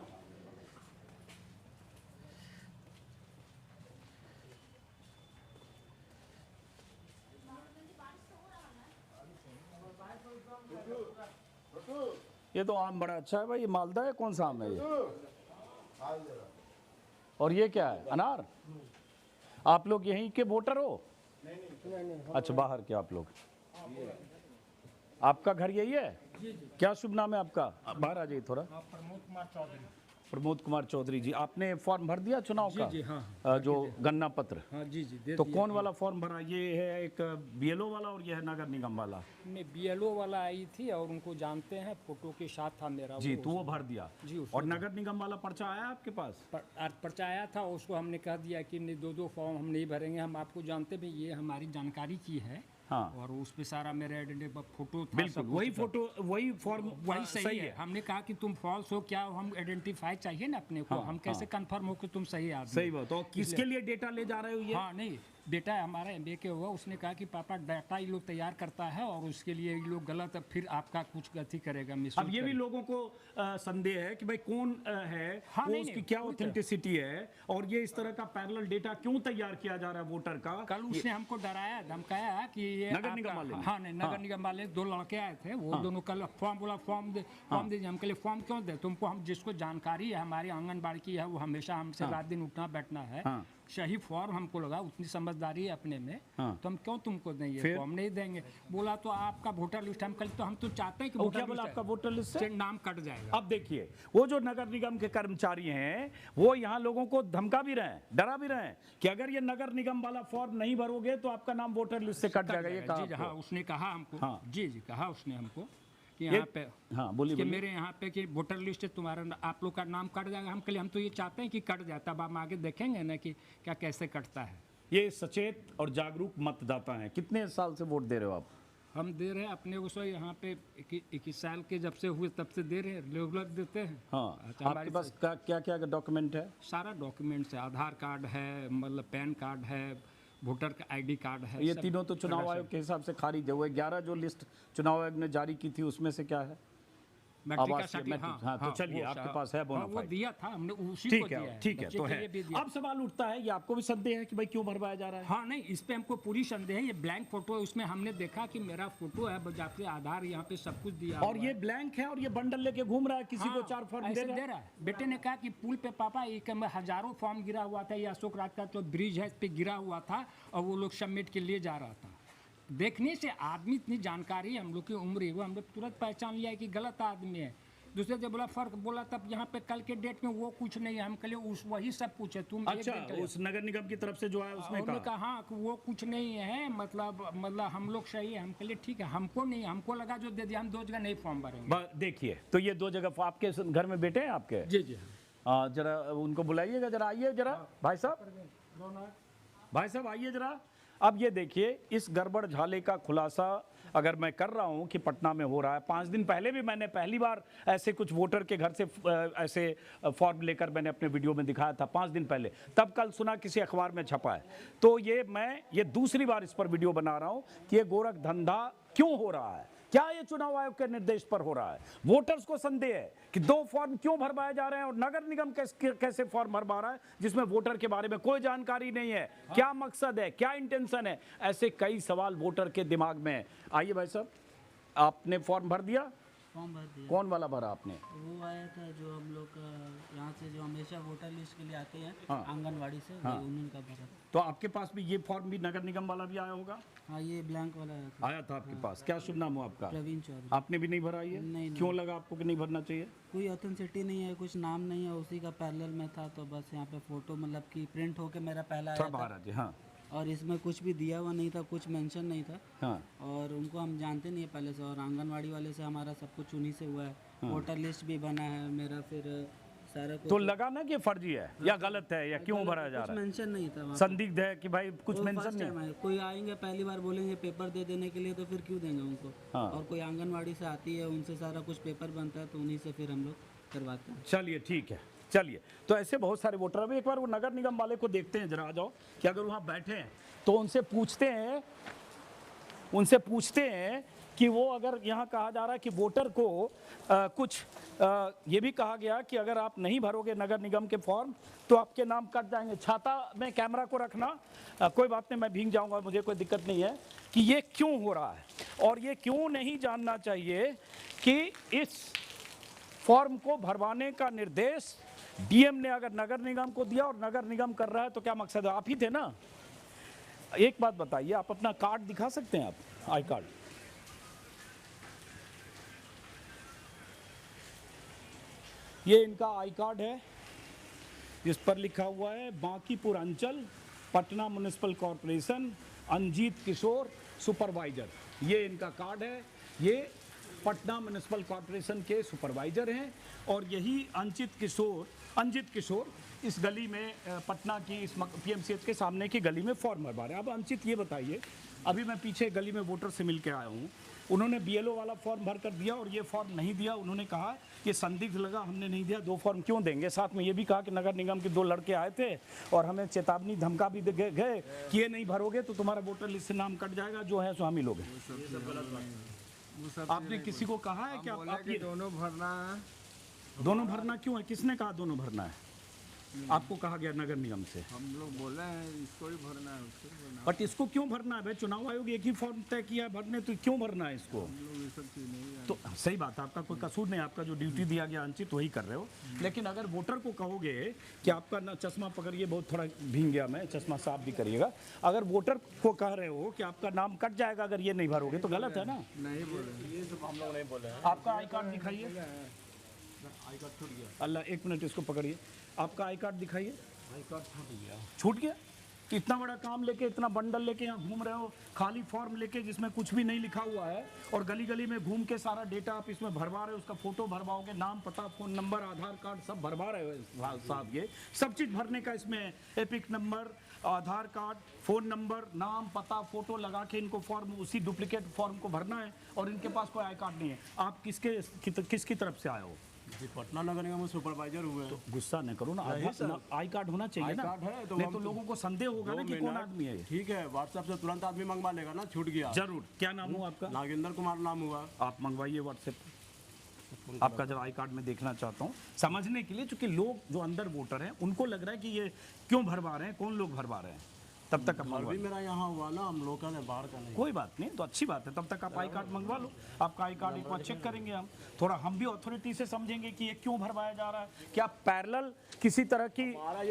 ये तो आम बड़ा अच्छा है भाई। ये मालदा है? कौन सा आम है ये? और ये क्या है? अनार? आप लोग यहीं के वोटर हो? अच्छा, बाहर के आप लोग। आपका घर यही है? क्या शुभ नाम है आपका? बाहर आ जाइए थोड़ा। प्रमोद कुमार चौधरी। प्रमोद कुमार चौधरी जी, आपने फॉर्म भर दिया चुनाव का? जी, हाँ। जो गन्ना पत्र? हाँ जी जी, दे तो दिया। कौन वाला फॉर्म भरा? ये है एक बीएलओ वाला और ये है नगर निगम वाला? मैं बीएलओ वाला आई थी और उनको जानते हैं, फोटो के साथ था मेरा। जी, तो वो भर दिया। जी, उसमें और नगर निगम वाला पर्चा आया आपके पास? पर्चा आया था, उसको हमने कह दिया कि नहीं, 2 फॉर्म हम नहीं भरेंगे, हम आपको जानते भी, ये हमारी जानकारी की है। हाँ। और उस पे सारा मेरा आइडेंटिटी फोटो था। बिल्कुल सब वही कुछ था। फोटो वही फॉर्म वही सही है। हमने कहा कि तुम फॉल्स हो क्या, हम आइडेंटिफाई चाहिए ना अपने को। हाँ, हम कैसे कंफर्म हो कि तुम सही आदमी? सही बात। और किसके लिए डेटा ले जा रहे हो ये? हाँ, नहीं, बेटा हमारा एमबीए के हुआ, उसने कहा कि पापा डाटा ये लोग तैयार करता है और उसके लिए ये लोग गलत है, फिर आपका कुछ गलती करेगा। अब ये भी लोगों को संदेह है कि भाई कौन है, हाँ, वो नहीं, उसकी नहीं, क्या पूरी तरह। ऑथेंटिसिटी है, और ये इस तरह का पैरेलल डेटा क्यों तैयार किया जा रहा है वोटर का? कल उसने हमको डराया, धमकाया कि ये नगर आपका- निगम वाले ने? हाँ, नहीं, नगर हाँ। निगम वाले 2 लड़के आए थे, वो हाँ। दोनों कल फॉर्म दीजिए। हम कहे फॉर्म क्यों दे? तुमको हम जिसको जानकारी है हमारी आंगनबाड़ी की है, वो हमेशा हमसे हाँ। रात दिन उठना बैठना है। हाँ। सही फॉर्म हमको लगा, उतनी समझदारी है अपने में, हाँ। तो हम क्यों तुमको देंगे फिर? फॉर्म? नहीं देंगे। बोला तो आपका वोटर लिस्ट हम कल, तो हम तो चाहते हैं कि वो वोटर क्या बोला लिस्ट आपका वोटर लिस्ट से? नाम कट जाएगा। अब देखिए, वो जो नगर निगम के कर्मचारी हैं वो यहाँ लोगों को धमका भी रहे हैं, डरा भी रहे हैं कि अगर ये नगर निगम वाला फॉर्म नहीं भरोगे तो आपका नाम वोटर लिस्ट से कट जाएगा। ये कहा जी, हाँ, उसने कहा हमको। हाँ। जी जी, कहा उसने हमको कि यहाँ पे, हाँ, बोलिए कि बोलिए। मेरे यहाँ पे कि वोटर लिस्ट तुम्हारा, आप लोग का नाम कट जाएगा। हम हम तो ये चाहते हैं कि कट जाए, तब हम आगे देखेंगे ना कि क्या कैसे कटता है। ये सचेत और जागरूक मतदाता हैं। कितने साल से वोट दे रहे हो आप? हम दे रहे हैं अपने को सो यहाँ पे 21 साल के जब से हुए तब से दे रहे हैं, रेगुलर देते हैं। हाँ, अच्छा, हमारे आपके पास क्या क्या डॉक्यूमेंट है? सारा डॉक्यूमेंट्स है, आधार कार्ड है, मतलब पैन कार्ड है, वोटर का ID कार्ड है। ये सब तीनों तो चुनाव तरह से। आयोग के हिसाब से खारिज है। वो 11 जो लिस्ट चुनाव आयोग ने जारी की थी उसमें से क्या है? मैट्रिक का आवासीय, सर्टिफिकेट, मैट्रिक, हाँ, तो चलिए, वो आपके सा- पास है हाँ, वो बोनाफाइड। दिया था हमने, उसी को ठीक दिया है, है, ठीक है, बच्चे तो के है। लिए भी दिया। अब सवाल उठता है, ये आपको भी संदेह है कि भाई क्यों भरवाया जा रहा है? हाँ नहीं, इस पे हमको पूरी संदेह है। ये ब्लैंक फोटो है, उसमें हमने देखा कि मेरा फोटो है, बस आपके आधार यहाँ पे सब कुछ दिया और हुआ ये ब्लैंक है और ये बंडल लेके घूम रहा है, किसी हाँ, को 4 फॉर्म ऐसे दे रहा है। बेटे ने कहा कि पुल पे पापा एक में हजारों फॉर्म गिरा हुआ था, ये अशोक राज का जो ब्रिज है इस पे गिरा हुआ था और वो लोग सबमिट के लिए जा रहा था। देखने से आदमी इतनी जानकारी, हम लोग की उम्र है, वो हम लोग तुरंत पहचान लिया है कि गलत आदमी है। दूसरे जब बोला फर्क बोला, तब यहाँ पे कल के डेट में वो कुछ नहीं है, हम कल उस वही सब कुछ है। तुम अच्छा, उस नगर निगम की तरफ से जो है उसने उन्होंने कहा कहा हाँ कि वो कुछ नहीं है, मतलब हम लोग सही है। हम कहे ठीक है, हमको नहीं, हमको लगा जो दे दिया, हम 2 जगह नहीं फॉर्म भरेंगे। देखिए, तो ये 2 जगह आपके घर में बेटे हैं आपके? जी जी। जरा उनको बुलाइएगा, जरा आइए जरा भाई साहब आइए जरा। अब ये देखिए, इस गड़बड़ झाले का खुलासा अगर मैं कर रहा हूं कि पटना में हो रहा है। 5 दिन पहले भी मैंने पहली बार ऐसे कुछ वोटर के घर से ऐसे फॉर्म लेकर मैंने अपने वीडियो में दिखाया था 5 दिन पहले, तब कल सुना किसी अखबार में छपा है। तो ये दूसरी बार इस पर वीडियो बना रहा हूं कि ये गोरख धंधा क्यों हो रहा है, क्या ये चुनाव आयोग के निर्देश पर हो रहा है। वोटर्स को संदेह है कि 2 फॉर्म क्यों भरवाए जा रहे हैं और नगर निगम कैसे फॉर्म भरवा रहा है जिसमें वोटर के बारे में कोई जानकारी नहीं है, क्या मकसद है, क्या इंटेंशन है। ऐसे कई सवाल वोटर के दिमाग में है। आइए भाई साहब, आपने फॉर्म भर दिया? फॉर्म भर दिया। कौन वाला भरा आपने? वो आया था जो हम लोग यहाँ से जो हमेशा वोटर लिस्ट के लिए आते हैं, हाँ। आंगनवाड़ी से, हाँ। उनका भरा। तो आपके पास भी ये फॉर्म भी नगर निगम वाला भी आया होगा? हाँ, ये ब्लैंक वाला आया था। आया था आपके पास। क्या शुभ नाम हो आपका? प्रवीण चौधरी। आपने भी नहीं भरा ये? नहीं। क्यों लगा आपको कि नहीं भरना चाहिए? कोई ऑथेंटिसिटी नहीं है, कुछ नाम नहीं है, उसी का पैरेलल में था, तो बस यहाँ पे फोटो मतलब कि प्रिंट होके मेरा पहला आया था। महाराज जी, हाँ और इसमें कुछ भी दिया हुआ नहीं था, कुछ मेंशन नहीं था। हाँ और उनको हम जानते नहीं है पहले से, और आंगनवाड़ी वाले से हमारा सब कुछ उन्हीं से हुआ है। वोटर लिस्ट भी बना है मेरा, फिर सारा कुछ। तो लगा ना कि फर्जी है या गलत है या क्यों भरा जा रहा है? मेंशन नहीं था वहाँ पे। संदिग्ध है कि भाई कुछ वो मेंशन first नहीं। time है। कोई आएंगे पहली बार बोलेंगे पेपर दे देने के लिए, तो फिर क्यों देंगे उनको। हाँ। और कोई आंगनवाड़ी से आती है, उनसे सारा कुछ पेपर बनता है, तो उन्हीं से फिर हम लोग करवाते हैं। चलिए ठीक है, चलिए। तो ऐसे बहुत सारे वोटर, अभी एक बार वो नगर निगम वाले को देखते हैं, जरा आ जाओ कि अगर वहाँ बैठे हैं तो उनसे पूछते हैं कि वो, अगर यहाँ कहा जा रहा है कि वोटर को ये भी कहा गया कि अगर आप नहीं भरोगे नगर निगम के फॉर्म तो आपके नाम कट जाएंगे। छाता में कैमरा को रखना, कोई बात नहीं, मैं भीग जाऊंगा, मुझे कोई दिक्कत नहीं है। कि ये क्यों हो रहा है और ये क्यों नहीं जानना चाहिए कि इस फॉर्म को भरवाने का निर्देश डीएम ने अगर नगर निगम को दिया और नगर निगम कर रहा है तो क्या मकसद है? आप ही थे ना। एक बात बताइए, आप अपना कार्ड दिखा सकते हैं? आप आई कार्ड, ये इनका आई कार्ड है, जिस पर लिखा हुआ है बांकीपुर अंचल पटना म्युनिसिपल कॉरपोरेशन अंजीत किशोर सुपरवाइजर। ये इनका कार्ड है। ये पटना म्युनिसिपल कॉरपोरेशन के सुपरवाइजर हैं और यही अंजित किशोर इस गली में, पटना की इस पीएमसीएच के सामने की गली में फॉर्म भरवा रहे हैं। अब अंजित ये बताइए, अभी मैं पीछे गली में वोटर से मिल के आया हूँ, उन्होंने बीएलओ वाला फॉर्म भर कर दिया और ये फॉर्म नहीं दिया। उन्होंने कहा ये संदिग्ध लगा, हमने नहीं दिया। 2 फॉर्म क्यों देंगे? साथ में ये भी कहा कि नगर निगम के 2 लड़के आए थे और हमें चेतावनी धमका भी गए कि ये नहीं भरोगे तो तुम्हारा वोटर लिस्ट से नाम कट जाएगा, जो है सो हम ही लोग हैं। आपने किसी को कहा है कि आप ये दोनों भरना है? दोनों भरना क्यों है? किसने कहा दोनों भरना है? आपको कहा गया नगर निगम से? हम लोग बोले हैं इसको ही भरना है, उसको भी भरना बट इसको क्यों भरना है भाई? चुनाव आयोग एक ही फॉर्म तय किया है भरने, तो क्यों भरना है इसको? है। हम लोग ये सब चीज़ नहीं है। तो सही बात है, आपका कोई कसूर नहीं, आपका जो ड्यूटी दिया गया अंचित वही कर रहे हो। लेकिन अगर वोटर को कहोगे कि आपका ना चश्मा पकड़िए, बहुत थोड़ा भीग गया मैं, चश्मा साफ भी करिएगा। अगर वोटर को कह रहे हो कि आपका नाम कट जाएगा अगर ये नहीं भरोगे, तो गलत है ना। नहीं बोले, ये सब हम लोग नहीं बोले हैं। आपका आई कार्ड दिखाइए। अल्लाह, 1 मिनट इसको पकड़िए। आपका आई कार्ड दिखाइए। आई कार्ड छूट गया। तो इतना बड़ा काम लेके, इतना बंडल लेके यहाँ घूम रहे हो, खाली फॉर्म लेके जिसमें कुछ भी नहीं लिखा हुआ है, और गली गली में घूम के सारा डेटा आप इसमें भरवा रहे हो। उसका फोटो भरवाओगे, नाम, पता, फ़ोन नंबर, आधार कार्ड सब भरवा रहे हो साहब। ये सब चीज़ भरने का इसमें एपिक नंबर, आधार कार्ड, फ़ोन नंबर, नाम, पता, फ़ोटो लगा के इनको फॉर्म, उसी डुप्लीकेट फॉर्म को भरना है और इनके पास कोई आई कार्ड नहीं है। आप किसकी तरफ से आए हो? जी पटना नगर निगम में सुपरवाइजर हुए हैं। गुस्सा न करो ना, नहीं सर। आई कार्ड होना चाहिए ना, कार्ड है तो नहीं हम तो लोगों को संदेह होगा ना कि कौन आदमी है ये। ठीक है, व्हाट्सएप से तुरंत आदमी मंगवा लेगा ना, छूट गया। जरूर। क्या नाम हो आपका? नागेंद्र कुमार नाम हुआ। आप मंगवाइए व्हाट्सएप पे। आपका जरा आई कार्ड में देखना चाहता हूँ समझने के लिए, क्योंकि लोग जो अंदर वोटर हैं उनको लग रहा है कि ये क्यों भरवा रहे हैं, कौन लोग भरवा रहे हैं। तब तक आप घर मंगवा भी लो। मेरा यहाँ हुआ ना, हम लोकल है, बाहर का नहीं। कोई बात नहीं, तो अच्छी बात है। तब तक आप आई कार्ड मंगवा लो। आपका आई कार्ड एक बार चेक करेंगे हम, थोड़ा हम भी अथॉरिटी से समझेंगे कि ये क्यों भरवाया जा रहा है। क्या पैरेलल किसी तरह की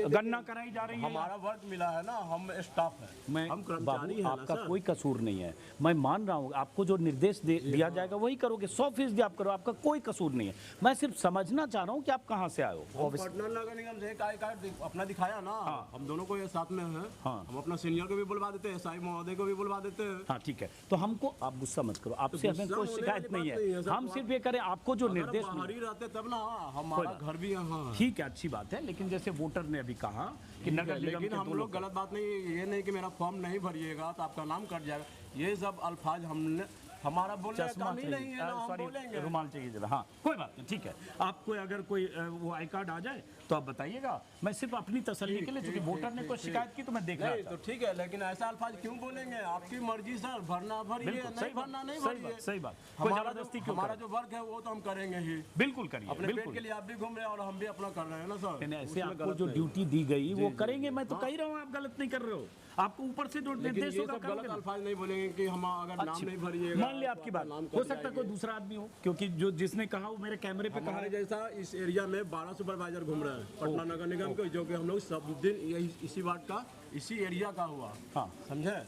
गणना कराई जा रही है? हमारा वर्क मिला है ना, हम स्टाफ है, मैं हम कर्मचारी बाबू, हैं ना आपका सर। कोई कसूर नहीं है, मैं मान रहा हूँ। आपको जो निर्देश दिया जाएगा वही करोगे, 100% आप करो, आपका कोई कसूर नहीं है। मैं सिर्फ समझना चाह रहा हूँ कि आप कहाँ से आए हो। हम पटना नगर निगम से एक आई कार्ड अपना दिखाया ना, हम दोनों को ये साथ में है। हाँ। हम अपना सीनियर को भी बुलवा देते हैं, एसआई महोदय को भी बुलवा देते हैं। हाँ ठीक है, तो हमको आप गुस्सा मत करो, आपसे हमें गुस्सा कोई होने शिकायत वाली नहीं बात नहीं है। है सर, हम तो सिर्फ ये करें, आपको जो अगर निर्देश बाहर ही रहते तब ना, हमारा कोई बात घर भी यहाँ है। ठीक है, अच्छी बात है। लेकिन जैसे वोटर ने अभी कहा कि नगर निगम लेकिन के हम दो लोग लोग, गलत बात नहीं, ये नहीं कि मेरा फॉर्म नहीं भरिएगा तो आपका नाम कट जाएगा, ये सब अल्फाज हमने, हमारा बोलने का चश्मा काम ही नहीं है ना, हम सॉरी बोलेंगे। रुमाल चाहिए जरा। हाँ कोई बात नहीं, ठीक है। आपको अगर कोई वो आई कार्ड आ जाए तो आप बताइएगा। मैं सिर्फ अपनी तसल्ली के लिए, क्योंकि वोटर ने कोई शिकायत की तो मैं देख रहा नहीं था। तो ठीक है, लेकिन ऐसा अल्फाज क्यों बोलेंगे? आपकी मर्जी सर, भरना भरिए, बिल्कुल, नहीं सही बात, भरना नहीं सही भरिए। बात, सही बात। कोई हमारा जबरदस्ती जो क्यों हमारा करें? जो वर्क है वो तो हम करेंगे ही। बिल्कुल करिए, अपने पेट बिल्कुल। के लिए आप भी घूम रहे हैं और हम भी अपना कर रहे हैं ना सर। नहीं, ऐसे उसमें आपको गलत जो नहीं। ड्यूटी दी गई वो करेंगे। मैं तो कह रहा हूँ आप गलत नहीं कर रहे हो, आपको ऊपर से जो लेकिन निर्देश ये होगा सब गलत करोगे। अल्फाज नहीं बोलेंगे कि हम अगर नाम नहीं भरिएगा। मान लिया आपकी बात, नाम हो कट सकता है कोई जाएंगे। दूसरा आदमी हो, क्योंकि जो जिसने कहा वो मेरे कैमरे पे कहा हमारे है। जैसा इस एरिया में 12 सुपरवाइजर घूम रहे हैं पटना नगर निगम के, जो कि हम लोग सब दिन यही इसी वार्ड का, इसी एरिया का हुआ। हाँ समझे?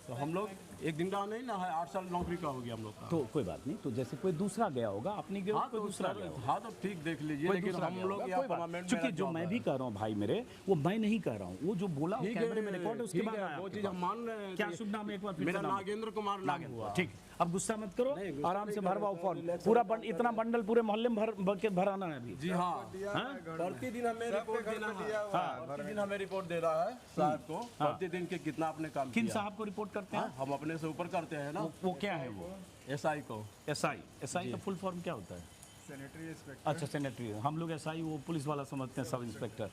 तो हम लोग एक दिन का नहीं ना है, 8 साल नौकरी का हो गया हम लोग का। तो कोई बात नहीं, तो जैसे कोई दूसरा गया होगा, अपनी गया हाँ कोई तो दूसरा सर, गया होगा। हाँ तो ठीक देख लीजिए, कोई लेकिन दूसरा हम गया लोग होगा, यहाँ कोई बात। परमानेंट क्योंकि जो मैं भी कह रहा हूँ भाई मेरे, वो मैं नहीं कह रहा हूँ, वो जो बोला वो ठीक कैमरे में है, रिकॉर्ड है, उसके ठीक बाद है, आया वो आपके चीज़ हम पास। मान रहे हैं। क्या कि शुभ नाम है, एक बार फिर से मेरा नाम? नागेंद्र कुमार नाम हुआ। ठीक, अब गुस्सा मत करो, गुस्सा आराम से नहीं कर भरवाओ रहे, फॉर्म। रिलैक्स पूरा इतना बंडल पूरे मोहल्ले में भराना है अभी। जी हाँ, प्रतिदिन हमें रिपोर्ट देना है। प्रतिदिन हमें रिपोर्ट दे रहा है साहब को, प्रतिदिन के कितना आपने काम किन किया। साहब को रिपोर्ट करते हैं? हाँ, हम अपने से ऊपर करते हैं ना, वो क्या है वो? एसआई को। एसआई का फुल फॉर्म क्या होता है? Sanitary inspector. अच्छा सेनेटरी, हम लोग एसआई वो पुलिस वाला समझते हैं, सब इंस्पेक्टर।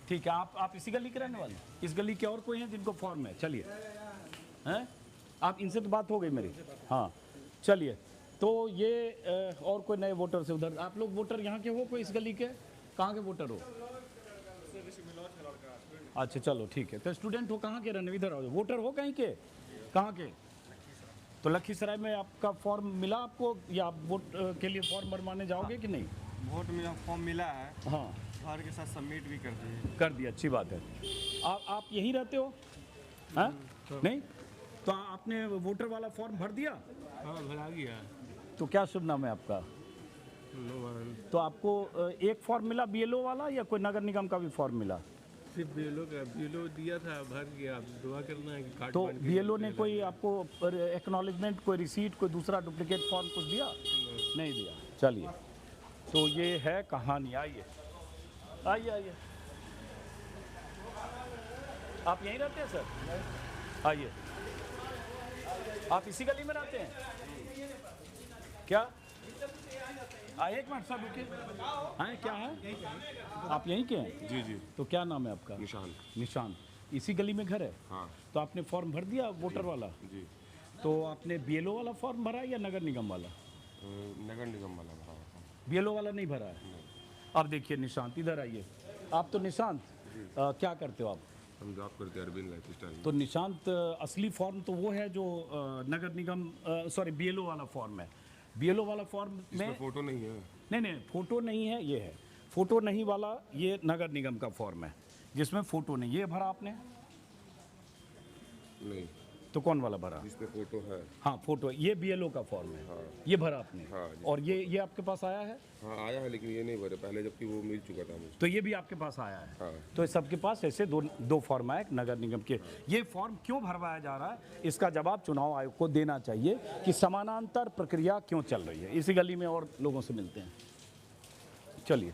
ठीक है, आप इसी गली के रहने वाले? इस गली के और कोई हैं जिनको फॉर्म है? चलिए, हैं आप, इनसे तो बात हो गई मेरी। हाँ चलिए, तो ये और कोई नए वोटर से उधर, आप लोग वोटर यहाँ के हो, कोई इस गली के? कहाँ के वोटर हो? अच्छा चलो ठीक है, तो स्टूडेंट हो, कहाँ के रहने? इधर आओ, वोटर हो कहीं के? कहाँ के? तो लखीसराय में आपका फॉर्म मिला आपको, या आप वोट के लिए फॉर्म भरवाने जाओगे कि नहीं? वोट में फॉर्म मिला है, हाँ घर के साथ सबमिट भी कर दिए। कर दिया, अच्छी बात है। आप यहीं रहते हो? हाँ नहीं, तो आपने वोटर वाला फॉर्म भर दिया? हाँ भरा गया। तो क्या शुभ नाम है आपका? तो आपको एक फॉर्म मिला बीएलओ वाला, या कोई नगर निगम का भी फॉर्म मिला? सिर्फ बीएलओ दिया था, भर गया। अब दुआ करना है कि कार्ड तो बन के बीएलओ ने कोई आपको एक्नॉलेजमेंट, कोई रिसीट, कोई दूसरा डुप्लीकेट फॉर्म कुछ दिया? नहीं दिया। चलिए, तो ये है कहानी। आइए आइए आइए, आप यहीं रहते हैं सर? आइए, आप इसी गली में रहते हैं क्या? एक मिनट सर रुकिए। हाँ क्या है, आप यहीं के हैं? जी जी। तो क्या नाम है आपका? निशान। निशान, इसी गली में घर है? हाँ तो आपने फॉर्म भर दिया वोटर वाला? जी। तो आपने बीएलओ वाला फॉर्म भरा या नगर निगम वाला? नगर निगम वाला भरा था। बीएलओ वाला नहीं भरा है? अब देखिए निशांत, इधर आइए। आप तो निशांत क्या करते हो आप? हम जॉब करते हैं अरविंद लाइफ स्टाइल। तो निशांत, असली फॉर्म तो वो है जो नगर निगम, सॉरी बीएलओ वाला फॉर्म है। बीएलओ वाला फॉर्म में फोटो नहीं है। नहीं फोटो नहीं है, ये है फोटो नहीं वाला, ये नगर निगम का फॉर्म है जिसमें फोटो नहीं। ये भरा आपने? नहीं। तो कौन वाला भरा? जिसमें फोटो है। हाँ फोटो, ये बीएलओ का फॉर्म है। हाँ। ये भरा आपने? हाँ जी। और ये आपके पास आया है? हाँ आया है, लेकिन ये नहीं भरे पहले, जबकि वो मिल चुका था मुझे। तो ये भी आपके पास आया है? हाँ। तो सबके पास ऐसे दो फॉर्म आए नगर निगम के। ये फॉर्म क्यों भरवाया जा रहा है, इसका जवाब चुनाव आयोग को देना चाहिए कि समानांतर प्रक्रिया क्यों चल रही है। इसी गली में और लोगों से मिलते हैं, चलिए।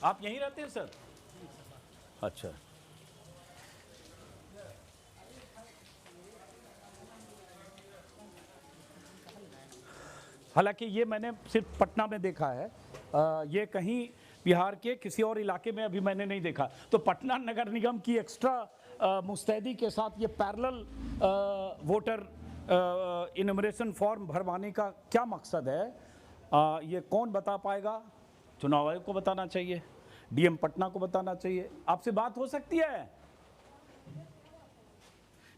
आप यहीं रहते हैं सर? अच्छा, हालांकि ये मैंने सिर्फ पटना में देखा है, ये कहीं बिहार के किसी और इलाके में अभी मैंने नहीं देखा। तो पटना नगर निगम की एक्स्ट्रा मुस्तैदी के साथ ये पैरेलल वोटर इनमरेशन फॉर्म भरवाने का क्या मकसद है, ये कौन बता पाएगा? चुनाव आयोग को बताना चाहिए, डीएम पटना को बताना चाहिए। आपसे बात हो सकती है?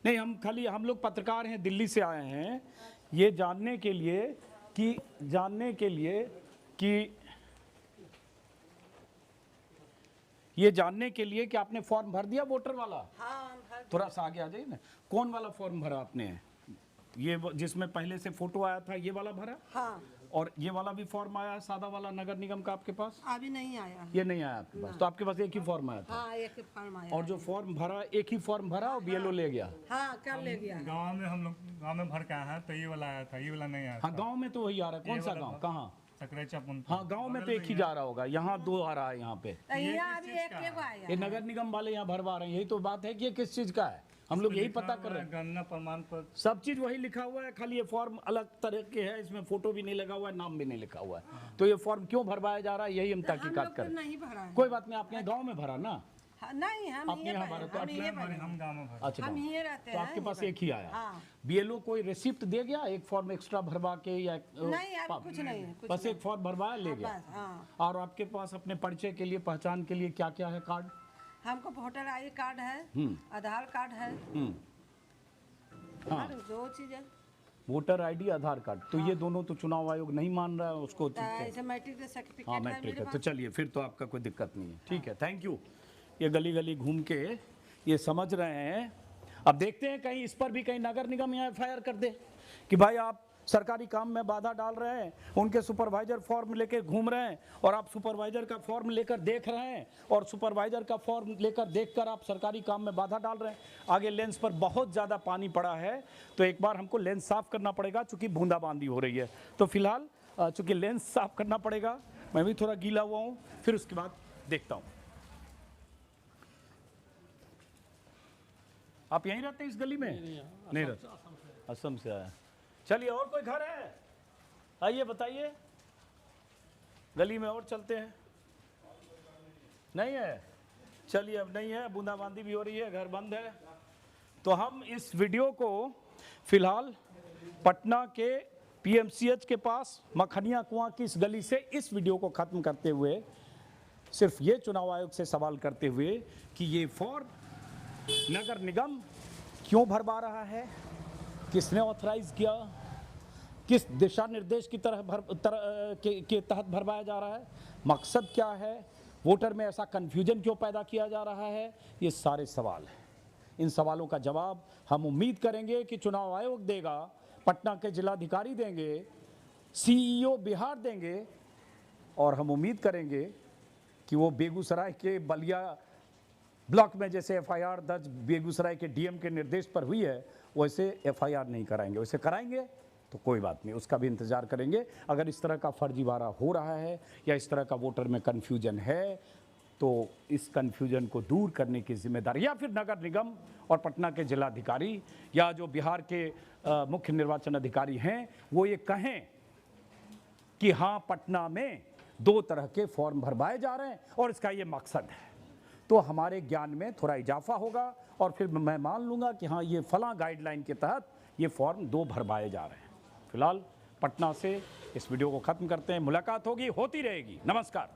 नहीं, हम लोग पत्रकार हैं, दिल्ली से आए हैं ये जानने के लिए कि आपने फॉर्म भर दिया वोटर वाला। हाँ, थोड़ा सा आगे आ जाइए ना। कौन वाला फॉर्म भरा आपने? ये जिसमें पहले से फोटो आया था, ये वाला भरा? हाँ। और ये वाला भी फॉर्म आया सादा वाला नगर निगम का आपके पास? अभी नहीं आया। ये नहीं आया आपके पास, तो आपके पास एक ही फॉर्म आया था? हाँ, एक फॉर्म आया। और जो फॉर्म भरा, एक ही फॉर्म भरा और बीएलओ ले गया? हाँ, कल ले गया। गांव में हम लोग गांव में भर के आए हैं, तो ये वाला आया था, ये वाला नहीं आया हाँ, गाँव में तो वही आ रहा है। कौन सा गाँव, कहाँ? सकरेचा पुन। हाँ, गाँव में तो एक ही जा रहा होगा, यहाँ दो आ रहा है यहाँ पे। यहाँ अभी एक आया। ये नगर निगम वाले यहाँ भरवा रहे हैं, यही तो बात है कि ये किस चीज का है, हम लोग यही पता कर रहे हैं। गणना प्रमाण पत्र सब चीज वही लिखा हुआ है, खाली ये फॉर्म अलग तरह के है, इसमें फोटो भी नहीं लगा हुआ है, नाम भी नहीं लिखा हुआ है। तो ये फॉर्म क्यों भरवाया जा रहा है, यही हम तहकीकात करें। नहीं भरा है। कोई बात नहीं, आपने गाँव में भरा ना? हाँ, नहीं, हम आपने यहाँ भरा तो हम गाँव में भर। अच्छा, हम गाँव। ये रहते तो हैं। आपके पास एक ही आया। हाँ। बीएलओ कोई रिसिप्ट दे गया एक फॉर्म एक्स्ट्रा भरवा के, या नहीं, अभी कुछ नहीं, कुछ बस एक फॉर्म भरवाया ले गया? बस, हाँ। और आपके पास अपने परिचय के लिए, पहचान के लिए क्या क्या है कार्ड? हमको वोटर आई कार्ड है, आधार कार्ड है, हाँ, जो चीज है। वोटर आईडी, आधार कार्ड, तो ये दोनों तो चुनाव आयोग नहीं मान रहा है उसको। ऐसे मैट्रिक का सर्टिफिकेट हाँ, है मैट्रिक मेरे है, तो पास। चलिए फिर तो आपका कोई दिक्कत नहीं है। ठीक है, थैंक यू। ये गली गली घूम के ये समझ रहे हैं। अब देखते हैं कहीं इस पर भी कहीं नगर निगम यहाँ एफआईआर कर दे कि भाई आप सरकारी काम में बाधा डाल रहे हैं, उनके सुपरवाइजर फॉर्म लेकर घूम रहे हैं और आप सुपरवाइजर का फॉर्म लेकर देख रहे हैं, और सुपरवाइजर का फॉर्म लेकर देखकर आप सरकारी काम में बाधा डाल रहे हैं। आगे लेंस पर बहुत ज़्यादा पानी पड़ा है, तो एक बार हमको लेंस साफ़ करना पड़ेगा, चूँकि बूंदाबांदी हो रही है। तो फिलहाल चूँकि लेंस साफ़ करना पड़ेगा, मैं भी थोड़ा गीला हुआ हूँ, फिर उसके बाद देखता हूँ। आप यहीं रहते हैं इस गली में? नहीं रहते, असम से आया। चलिए, और कोई घर है? आइए बताइए, गली में और चलते हैं। नहीं है? चलिए, अब नहीं है, बूंदाबांदी भी हो रही है, घर बंद है। तो हम इस वीडियो को फिलहाल पटना के पीएमसीएच के पास मखनिया कुआं की इस गली से इस वीडियो को ख़त्म करते हुए सिर्फ ये चुनाव आयोग से सवाल करते हुए कि ये फॉर्म नगर निगम क्यों भरवा रहा है, किसने ऑथराइज किया, किस दिशा निर्देश की के तहत भरवाया जा रहा है, मकसद क्या है, वोटर में ऐसा कन्फ्यूजन क्यों पैदा किया जा रहा है, ये सारे सवाल हैं। इन सवालों का जवाब हम उम्मीद करेंगे कि चुनाव आयोग देगा, पटना के जिलाधिकारी देंगे, सीईओ बिहार देंगे, और हम उम्मीद करेंगे कि वो बेगूसराय के बलिया ब्लॉक में जैसे एफआईआर दर्ज बेगूसराय के डीएम के निर्देश पर हुई है, वैसे एफआईआर नहीं कराएंगे। वैसे कराएंगे तो कोई बात नहीं, उसका भी इंतज़ार करेंगे। अगर इस तरह का फर्जीवाड़ा हो रहा है या इस तरह का वोटर में कन्फ्यूजन है, तो इस कन्फ्यूजन को दूर करने की जिम्मेदारी या फिर नगर निगम और पटना के जिलाधिकारी या जो बिहार के मुख्य निर्वाचन अधिकारी हैं, वो ये कहें कि हाँ, पटना में 2 तरह के फॉर्म भरवाए जा रहे हैं और इसका ये मकसद है, तो हमारे ज्ञान में थोड़ा इजाफा होगा और फिर मैं मान लूँगा कि हाँ, ये फलां गाइडलाइन के तहत ये फॉर्म 2 भरवाए जा रहे हैं। फिलहाल पटना से इस वीडियो को ख़त्म करते हैं। मुलाकात होगी, होती रहेगी। नमस्कार।